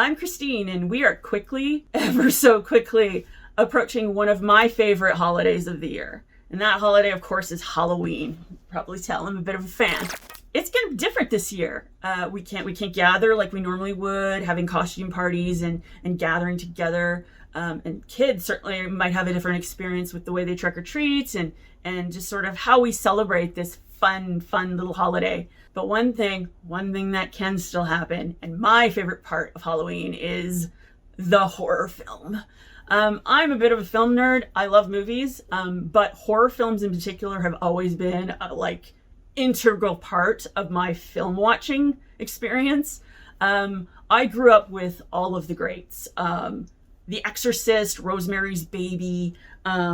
I'm Kristine, and we are quickly, ever so quickly, approaching one of my favorite holidays of the year. And that holiday, of course, is Halloween. You can probably tell I'm a bit of a fan. It's kind of different this year. We can't gather like we normally would, having costume parties and gathering together. And kids certainly might have a different experience with the way they trick or treat and just sort of how we celebrate this fun little holiday. But one thing that can still happen, and my favorite part of Halloween, is the horror film. I'm a bit of a film nerd. I love movies, but horror films in particular have always been integral part of my film watching experience. I grew up with all of the greats. The Exorcist, Rosemary's Baby,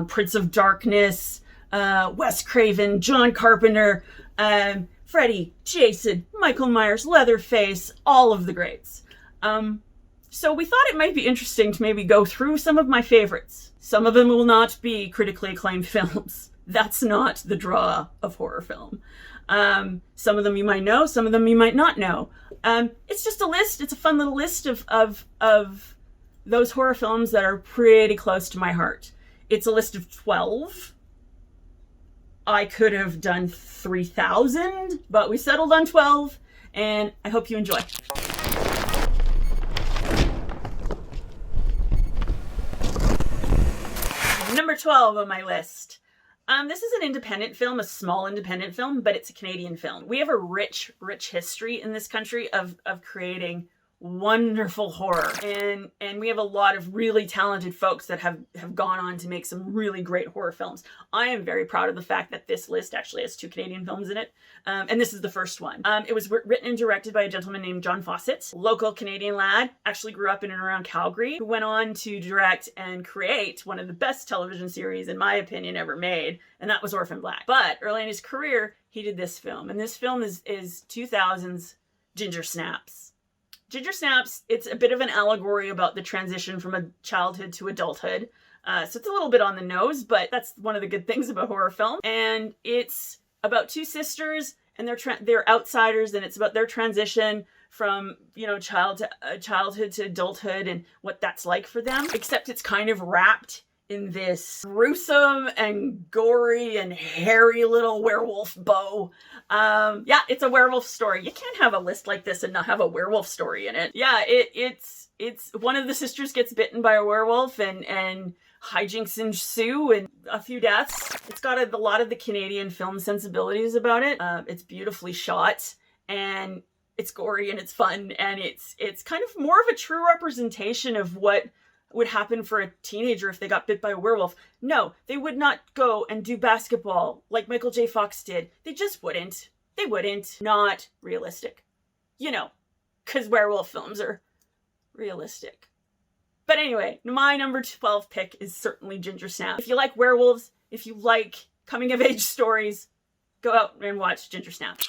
Prince of Darkness, Wes Craven, John Carpenter, Freddy, Jason, Michael Myers, Leatherface, all of the greats. So we thought it might be interesting to maybe go through some of my favorites. Some of them will not be critically acclaimed films. That's not the draw of horror film. Some of them you might know, some of them you might not know. It's just a list. It's a fun little list of those horror films that are pretty close to my heart. It's a list of 12. I could have done 3,000, but we settled on 12, and I hope you enjoy. Number 12 on my list. This is an independent film, a small independent film, but it's a Canadian film. We have a rich history in this country of creating wonderful horror, and we have a lot of really talented folks that have gone on to make some really great horror films. I am very proud of the fact that this list actually has 2 Canadian films in it, and this is the first one. It was written and directed by a gentleman named John Fawcett, local Canadian lad, actually grew up in and around Calgary, who went on to direct and create one of the best television series, in my opinion, ever made, and that was Orphan Black. But early in his career, he did this film, and this film is 2000's Ginger Snaps. Ginger Snaps, it's a bit of an allegory about the transition from a childhood to adulthood. So it's a little bit on the nose, but that's one of the good things about horror film. And it's about 2 sisters, and they're outsiders, and it's about their transition from, childhood to adulthood and what that's like for them. Except it's kind of wrapped in this gruesome and gory and hairy little werewolf bow. Yeah, it's a werewolf story. You can't have a list like this and not have a werewolf story in it. Yeah, it's one of the sisters gets bitten by a werewolf and hijinks ensue and a few deaths. It's got a lot of the Canadian film sensibilities about it. It's beautifully shot, and it's gory, and it's fun, and it's kind of more of a true representation of what would happen for a teenager if they got bit by a werewolf. No, they would not go and do basketball like Michael J. Fox did. They just wouldn't. They wouldn't. Not realistic. Because werewolf films are realistic. But anyway, my number 12 pick is certainly Ginger Snap. If you like werewolves, if you like coming-of-age stories, go out and watch Ginger Snap.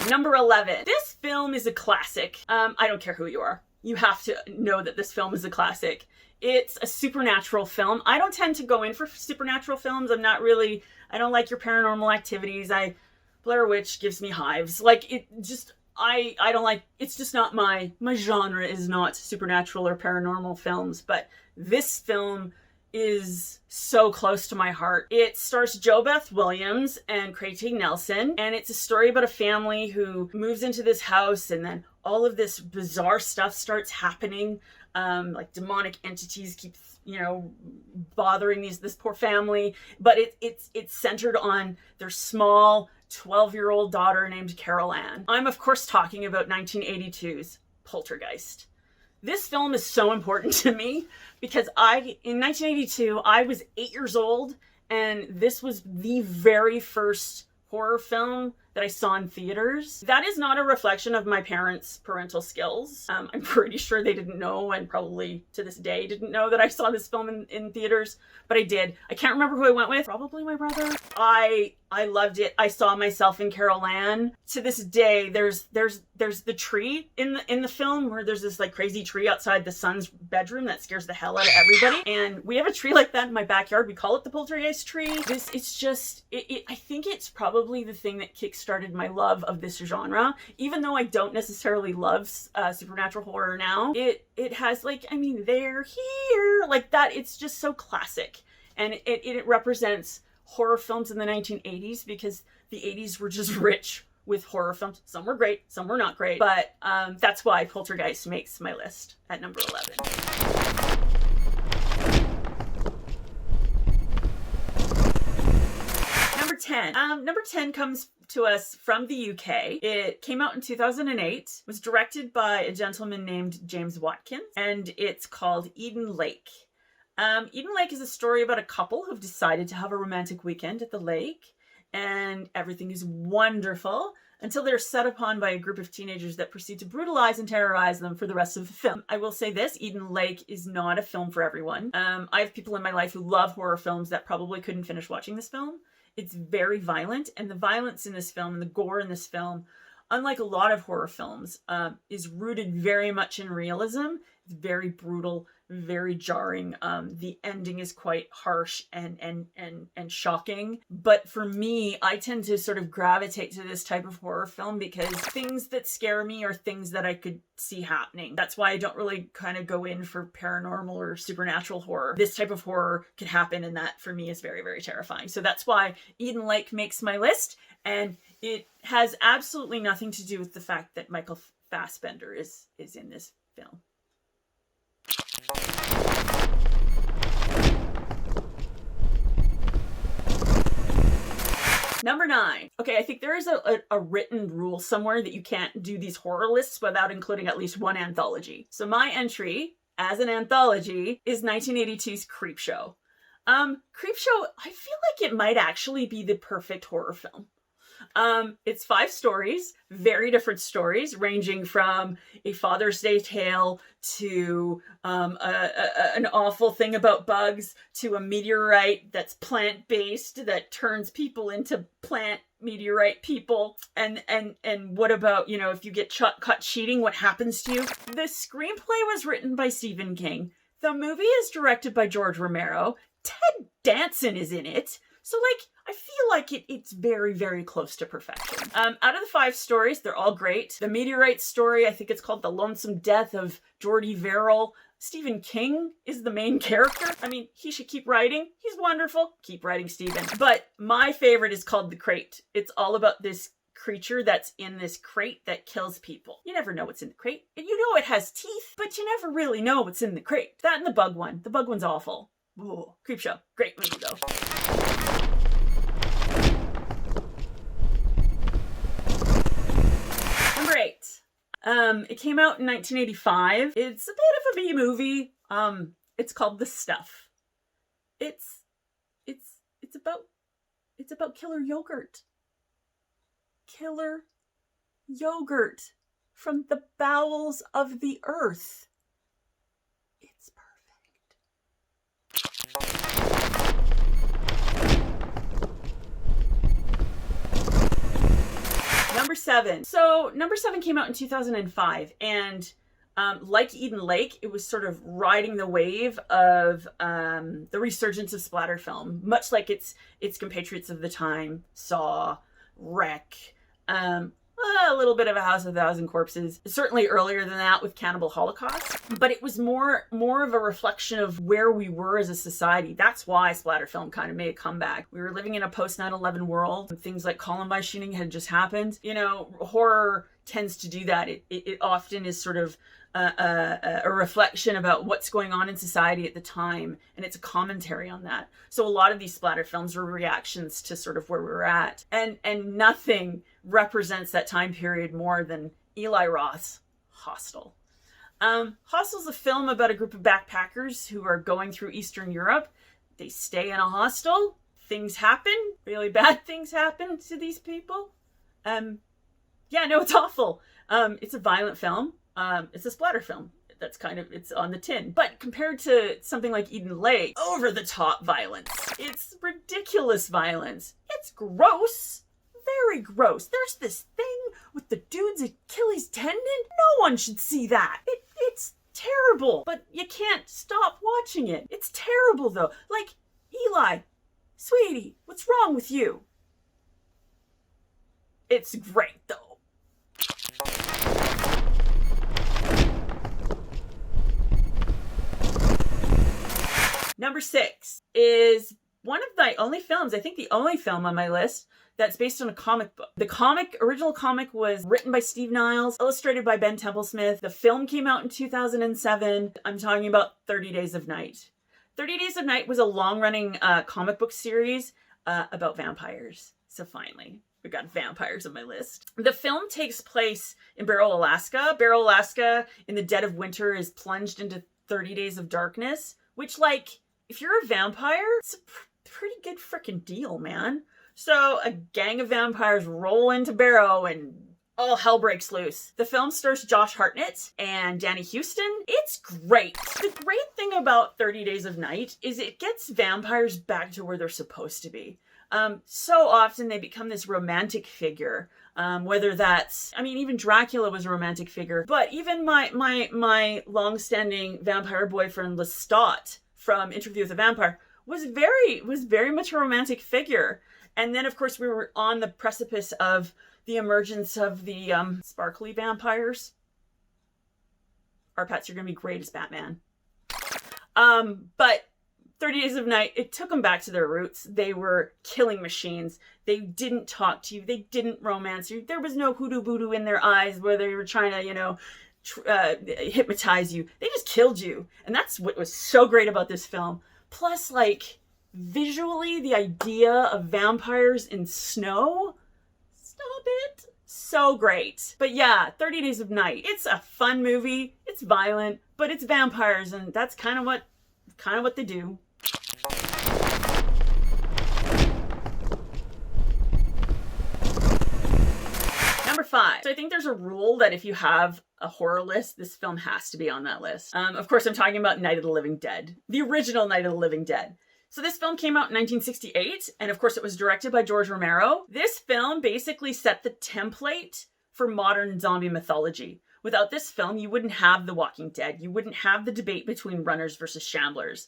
Number 11. This film is a classic. I don't care who you are. You have to know that this film is a classic. It's a supernatural film. I don't tend to go in for supernatural films. I don't like your Paranormal Activities. Blair Witch gives me hives. I don't like, it's just not my genre is not supernatural or paranormal films, but this film is so close to my heart. It stars JoBeth Williams and Craig T. Nelson, and it's a story about a family who moves into this house, and then all of this bizarre stuff starts happening. Like demonic entities keep, bothering this poor family. But it's centered on their small 12-year-old daughter named Carol Ann. I'm of course talking about 1982's Poltergeist. This film is so important to me because in 1982, I was 8 years old, and this was the very first horror film that I saw in theaters. That is not a reflection of my parents' parental skills. I'm pretty sure they didn't know, and probably to this day didn't know that I saw this film in theaters, but I did. I can't remember who I went with. Probably my brother. I loved it. I saw myself in Carol Ann. To this day, there's the tree in the film where there's this like crazy tree outside the son's bedroom that scares the hell out of everybody. And we have a tree like that in my backyard. We call it the Poltergeist tree. I think it's probably the thing that kicks kickstarted my love of this genre. Even though I don't necessarily love supernatural horror now, it has, like, I mean, they're here, like that. It's just so classic, and it represents horror films in the 1980s, because the 80s were just rich with horror films. Some were great, some were not great, but that's why Poltergeist makes my list at number 11. Number 10. Number 10 comes to us from the UK. It came out in 2008, was directed by a gentleman named James Watkins, and it's called Eden Lake. Eden Lake is a story about a couple who've decided to have a romantic weekend at the lake, and everything is wonderful until they're set upon by a group of teenagers that proceed to brutalize and terrorize them for the rest of the film. I will say this, Eden Lake is not a film for everyone. I have people in my life who love horror films that probably couldn't finish watching this film. It's very violent, and the violence in this film and the gore in this film, unlike a lot of horror films, is rooted very much in realism. It's very brutal, very jarring. The ending is quite harsh and shocking. But for me, I tend to sort of gravitate to this type of horror film because things that scare me are things that I could see happening. That's why I don't really kind of go in for paranormal or supernatural horror. This type of horror could happen, and that for me is very, very terrifying. So that's why Eden Lake makes my list, and it has absolutely nothing to do with the fact that Michael Fassbender is in this film. Number 9. Okay, I think there is a written rule somewhere that you can't do these horror lists without including at least one anthology. So my entry as an anthology is 1982's Creepshow. Creepshow, I feel like it might actually be the perfect horror film. It's 5 stories, very different stories, ranging from a Father's Day tale to an awful thing about bugs to a meteorite that's plant-based that turns people into plant meteorite people. And what about, if you get caught cheating, what happens to you? The screenplay was written by Stephen King. The movie is directed by George Romero. Ted Danson is in it. So, I feel like it's very, very close to perfection. Out of the 5 stories, they're all great. The meteorite story, I think it's called The Lonesome Death of Geordie Verrill. Stephen King is the main character. I mean, he should keep writing. He's wonderful. Keep writing, Stephen. But my favorite is called The Crate. It's all about this creature that's in this crate that kills people. You never know what's in the crate. And you know it has teeth, but you never really know what's in the crate. That and the bug one. The bug one's awful. Ooh, Creepshow. Great movie, though. Number 8. It came out in 1985. It's a bit of a B movie. It's called The Stuff. It's about killer yogurt. Killer yogurt from the bowels of the earth. It's perfect. Number 7. So number 7 came out in 2005, and like Eden Lake, it was sort of riding the wave of the resurgence of splatter film, much like its compatriots of the time, Saw, Wreck, a little bit of A House of a Thousand Corpses, certainly earlier than that with Cannibal Holocaust, but it was more of a reflection of where we were as a society. That's why splatter film kind of made a comeback. We were living in a post 9/11 world. Things like Columbine shooting had just happened. Horror tends to do that. It often is sort of a reflection about what's going on in society at the time, and it's a commentary on that. So a lot of these splatter films were reactions to sort of where we were at, and nothing represents that time period more than Eli Roth's Hostel. Hostel's a film about a group of backpackers who are going through Eastern Europe. They stay in a hostel. Things happen. Really bad things happen to these people. It's awful. It's a violent film. It's a splatter film. That's it's on the tin. But compared to something like Eden Lake, over-the-top violence. It's ridiculous violence. It's gross. Very gross. There's this thing with the dude's Achilles tendon. No one should see that. It's terrible. But you can't stop watching it. It's terrible, though. Eli, sweetie, what's wrong with you? It's great though. Number 6 is one of my only films, I think the only film on my list, that's based on a comic book. The original comic was written by Steve Niles, illustrated by Ben Templesmith. The film came out in 2007. I'm talking about 30 Days of Night. 30 Days of Night was a long-running comic book series about vampires. So finally, we got vampires on my list. The film takes place in Barrow, Alaska. Barrow, Alaska, in the dead of winter, is plunged into 30 days of darkness, which, like, if you're a vampire, it's a pretty good freaking deal, man. So a gang of vampires roll into Barrow and all hell breaks loose. The film stars Josh Hartnett and Danny Houston. It's great. The great thing about 30 Days of Night is it gets vampires back to where they're supposed to be. So often they become this romantic figure. Whether that's, I mean, even Dracula was a romantic figure, but even my long-standing vampire boyfriend Lestat from Interview with a Vampire was very much a romantic figure. And then, of course, we were on the precipice of the emergence of the sparkly vampires. Our pets are going to be great as Batman. But 30 Days of Night, it took them back to their roots. They were killing machines. They didn't talk to you. They didn't romance you. There was no hoodoo voodoo in their eyes where they were trying to, hypnotize you. They just killed you. And that's what was so great about this film. Plus, like, visually, the idea of vampires in snow, stop it, so great. But yeah, 30 Days of Night, it's a fun movie. It's violent, but it's vampires, and that's kind of what they do. Number 5. So I think there's a rule that if you have a horror list, this film has to be on that list. Of course, I'm talking about Night of the Living Dead, the original Night of the Living Dead. So this film came out in 1968, and of course it was directed by George Romero. This film basically set the template for modern zombie mythology. Without this film, you wouldn't have The Walking Dead. You wouldn't have the debate between runners versus shamblers.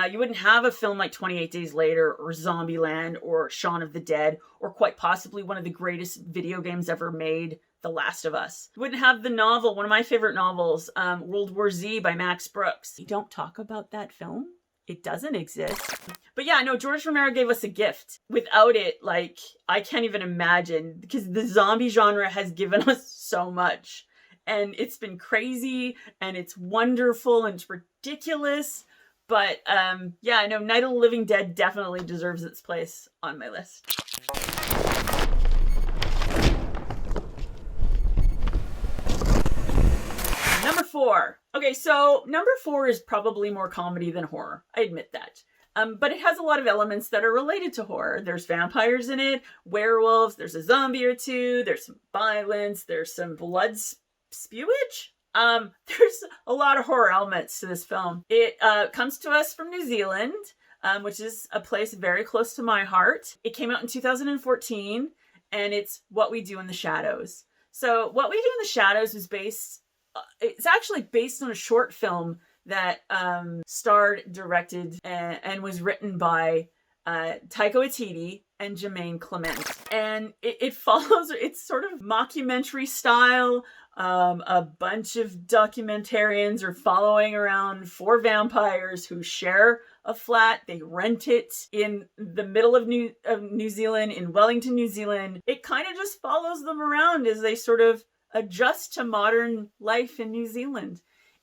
You wouldn't have a film like 28 Days Later or Zombieland or Shaun of the Dead or quite possibly one of the greatest video games ever made, The Last of Us. You wouldn't have the novel, one of my favorite novels, World War Z by Max Brooks. You don't talk about that film. It doesn't exist. But yeah, no, George Romero gave us a gift. Without it, like, I can't even imagine, because the zombie genre has given us so much. And it's been crazy, and it's wonderful, and it's ridiculous. But yeah, I know Night of the Living Dead definitely deserves its place on my list. Number 4. Okay, so number 4 is probably more comedy than horror. I admit that. But it has a lot of elements that are related to horror. There's vampires in it, werewolves, there's a zombie or two, there's some violence, there's some blood spewage. There's a lot of horror elements to this film. It comes to us from New Zealand, which is a place very close to my heart. It came out in 2014, and it's What We Do in the Shadows. So What We Do in the Shadows is it's actually based on a short film that starred, directed, and was written by Taika Waititi and Jermaine Clement. And it follows, it's sort of mockumentary style. A bunch of documentarians are following around 4 vampires who share a flat. They rent it in the middle of New Zealand, in Wellington, New Zealand. It kind of just follows them around as they sort of adjust to modern life in New Zealand.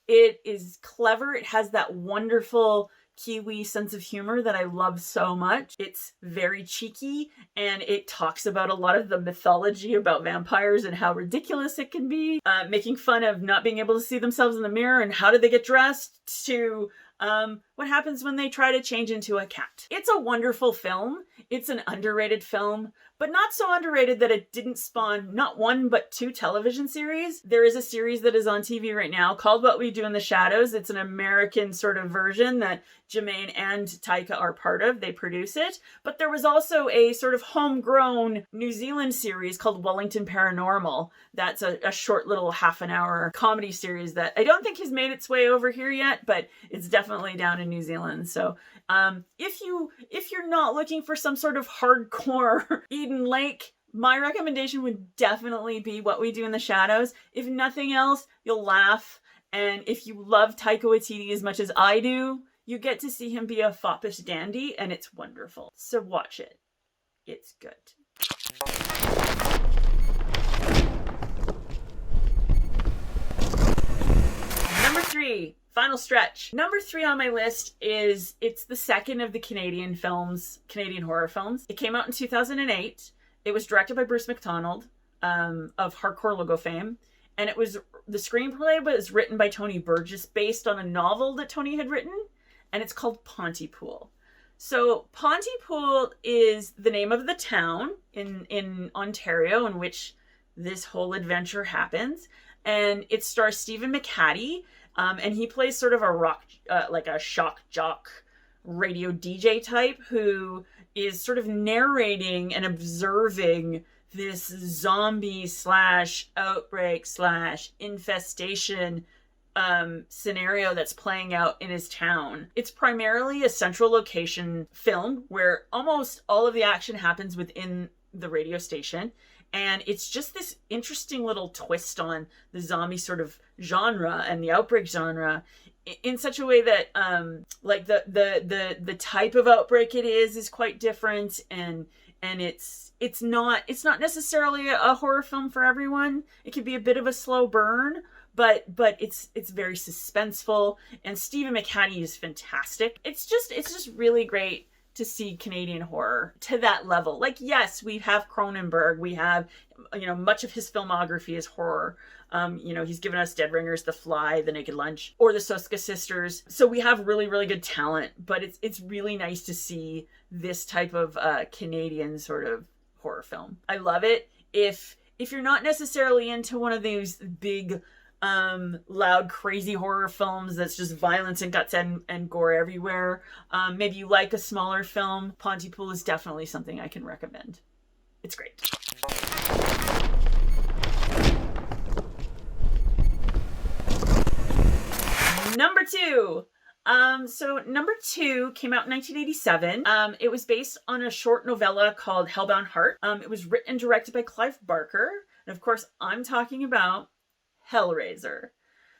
It is clever. It has that wonderful Kiwi sense of humor that I love so much. It's very cheeky, and it talks about a lot of the mythology about vampires and how ridiculous it can be, making fun of not being able to see themselves in the mirror and how do they get dressed, to what happens when they try to change into a cat. It's a wonderful film. It's an underrated film, but not so underrated that it didn't spawn not 1, but 2 television series. There is a series that is on TV right now called What We Do in the Shadows. It's an American sort of version that Jermaine and Taika are part of. They produce it. But there was also a sort of homegrown New Zealand series called Wellington Paranormal. That's a short little half-an-hour comedy series that I don't think has made its way over here yet, but it's definitely down in New Zealand. So if you're not looking for some sort of hardcore Eden Lake My recommendation would definitely be What We Do in the Shadows. If nothing else, you'll laugh. And if you love Taika Waititi as much as I do, you get to see him be a foppish dandy, and it's wonderful. So watch it. It's good. Number 3, final stretch. Number 3 on my list it's the second of the Canadian horror films. It came out in 2008. It was directed by Bruce McDonald, of Hardcore Logo fame. And the screenplay was written by Tony Burgess based on a novel that Tony had written. And it's called Pontypool. So Pontypool is the name of the town in Ontario in which this whole adventure happens. And it stars Stephen McHattie. And he plays sort of a rock, like a shock jock radio DJ type who is sort of narrating and observing this zombie / outbreak / infestation scenario that's playing out in his town. It's primarily a central location film where almost all of the action happens within the radio station. And it's just this interesting little twist on the zombie sort of genre and the outbreak genre in such a way that like the type of outbreak it is quite different, and it's not necessarily a horror film for everyone. It can be a bit of a slow burn, but it's very suspenseful, and Stephen McHattie is fantastic. It's just really great to see Canadian horror to that level. Like, yes, we have Cronenberg, we have, much of his filmography is horror. He's given us Dead Ringers, The Fly, The Naked Lunch, or the Soska Sisters. So we have really, really good talent, but it's really nice to see this type of Canadian sort of horror film. I love it. If you're not necessarily into one of these big loud, crazy horror films that's just violence and guts and gore everywhere, maybe you like a smaller film, Pontypool is definitely something I can recommend. It's great. Number 2. So number 2 came out in 1987. It was based on a short novella called Hellbound Heart. It was written and directed by Clive Barker. And of course, I'm talking about Hellraiser.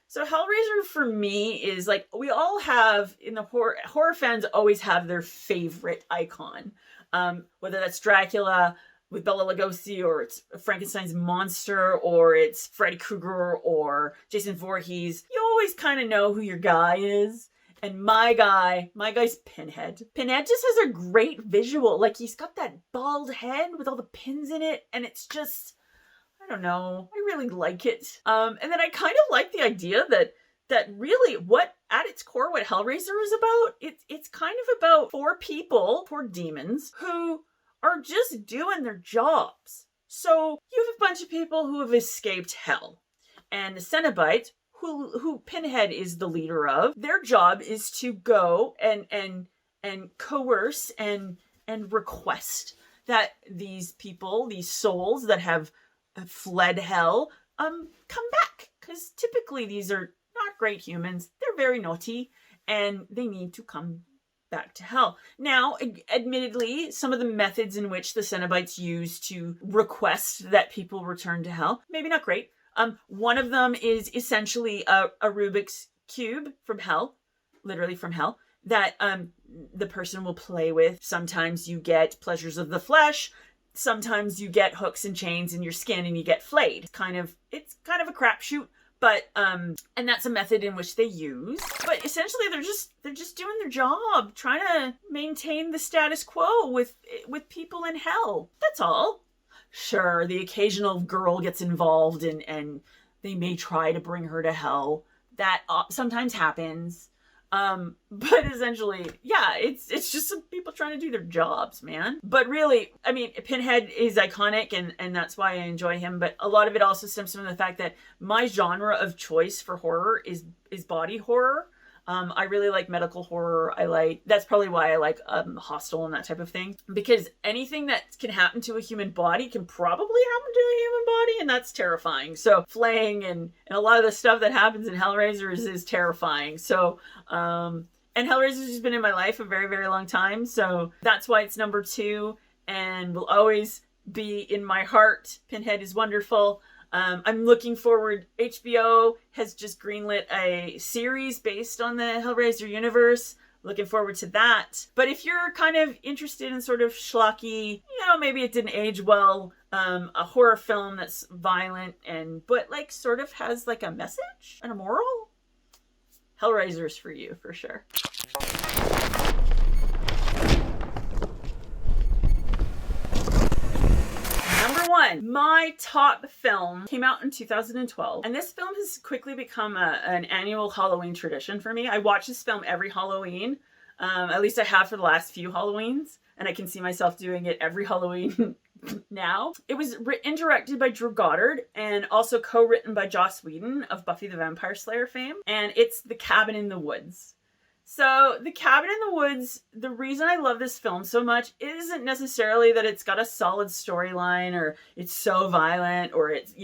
So Hellraiser for me is like, we all have in the horror fans always have their favorite icon. Whether that's Dracula with Bela Lugosi, or it's Frankenstein's monster, or it's Freddy Krueger or Jason Voorhees. You always kind of know who your guy is. And my guy's Pinhead. Pinhead just has a great visual. Like, he's got that bald head with all the pins in it, and it's just, I don't know, I really like it. And then I kind of like the idea that really at its core, what Hellraiser is about, it's kind of about 4 demons who are just doing their jobs. So you have a bunch of people who have escaped hell, and the Cenobites, who Pinhead is the leader of, their job is to go and coerce and request that these people, these souls that have fled hell, come back. Because typically these are not great humans. They're very naughty, and they need to come back to hell. Now, admittedly, some of the methods in which the Cenobites use to request that people return to hell, maybe not great. One of them is essentially a Rubik's Cube from hell, literally from hell, that the person will play with. Sometimes you get pleasures of the flesh. Sometimes you get hooks and chains in your skin and you get flayed. It's kind of a crapshoot. But, and that's a method in which they use. But essentially they're just doing their job, trying to maintain the status quo with people in hell. That's all. Sure, the occasional girl gets involved and they may try to bring her to hell. That sometimes happens. But essentially, yeah, it's just some people trying to do their jobs, man. But really, I mean, Pinhead is iconic, and that's why I enjoy him. But a lot of it also stems from the fact that my genre of choice for horror is body horror. I really like medical horror. That's probably why I like Hostel and that type of thing. Because anything that can happen to a human body can probably happen to a human body, and that's terrifying. So flaying and a lot of the stuff that happens in Hellraiser is terrifying. So, and Hellraiser's just been in my life a very, very long time. So that's why it's number 2, and will always be in my heart. Pinhead is wonderful. I'm looking forward. HBO has just greenlit a series based on the Hellraiser universe. Looking forward to that. But if you're kind of interested in sort of schlocky, maybe it didn't age well, a horror film that's violent but like sort of has like a message and a moral, Hellraiser's for you for sure. My top film came out in 2012, and this film has quickly become an annual Halloween tradition for me. I watch this film every Halloween. At least I have for the last few Halloweens, and I can see myself doing it every Halloween now. It was written and directed by Drew Goddard and also co-written by Joss Whedon of Buffy the Vampire Slayer fame, and it's The Cabin in the Woods. So, The Cabin in the Woods, the reason I love this film so much isn't necessarily that it's got a solid storyline or it's so violent or it's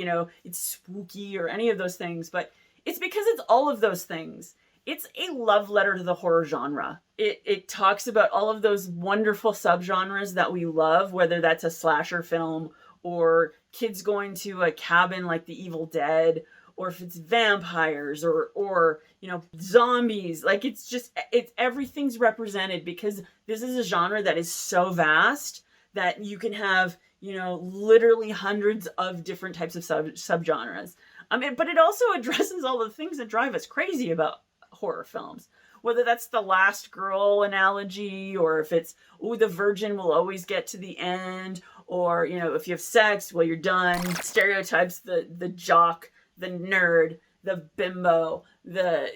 spooky or any of those things, but it's because it's all of those things. It's a love letter to the horror genre. It talks about all of those wonderful subgenres that we love, whether that's a slasher film or kids going to a cabin like The Evil Dead, or if it's vampires or zombies. Like it's everything's represented because this is a genre that is so vast that you can have, literally hundreds of different types of subgenres. But it also addresses all the things that drive us crazy about horror films. Whether that's the last girl analogy, or if it's, the virgin will always get to the end, or, if you have sex, well, you're done. Stereotypes, the jock, the nerd, the bimbo, the,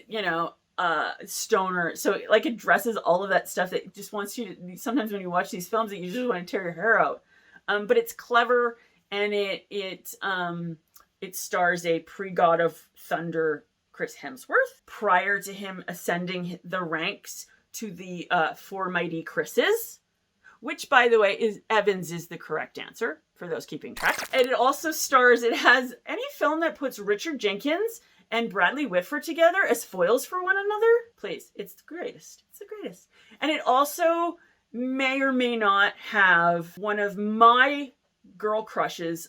stoner. So it like addresses all of that stuff that just wants you to, sometimes when you watch these films that you just want to tear your hair out. But it's clever, and it stars a pre-God of Thunder Chris Hemsworth prior to him ascending the ranks to the four mighty Chris's, which, by the way, Evans is the correct answer for those keeping track. And it also stars, it has any film that puts Richard Jenkins and Bradley Whitford together as foils for one another. Please, it's the greatest. It's the greatest. And it also may or may not have one of my girl crushes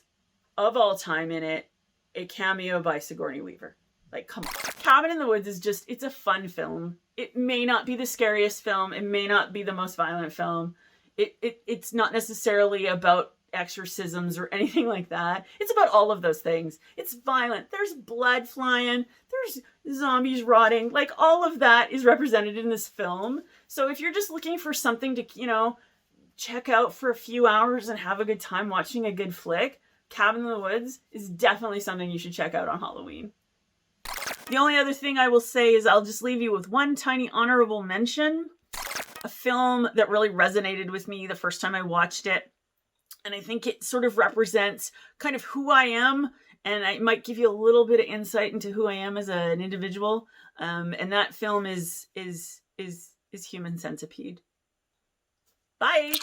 of all time in it, a cameo by Sigourney Weaver. Like, come on. Cabin in the Woods is just, it's a fun film. It may not be the scariest film. It may not be the most violent film. It's not necessarily about exorcisms or anything like that. It's about all of those things. It's violent. There's blood flying. There's zombies rotting. Like, all of that is represented in this film. So if you're just looking for something to, check out for a few hours and have a good time watching a good flick, Cabin in the Woods is definitely something you should check out on Halloween. The only other thing I will say is I'll just leave you with one tiny honorable mention. A film that really resonated with me the first time I watched it. And I think it sort of represents kind of who I am. And I might give you a little bit of insight into who I am as an individual. And that film is Human Centipede. Bye!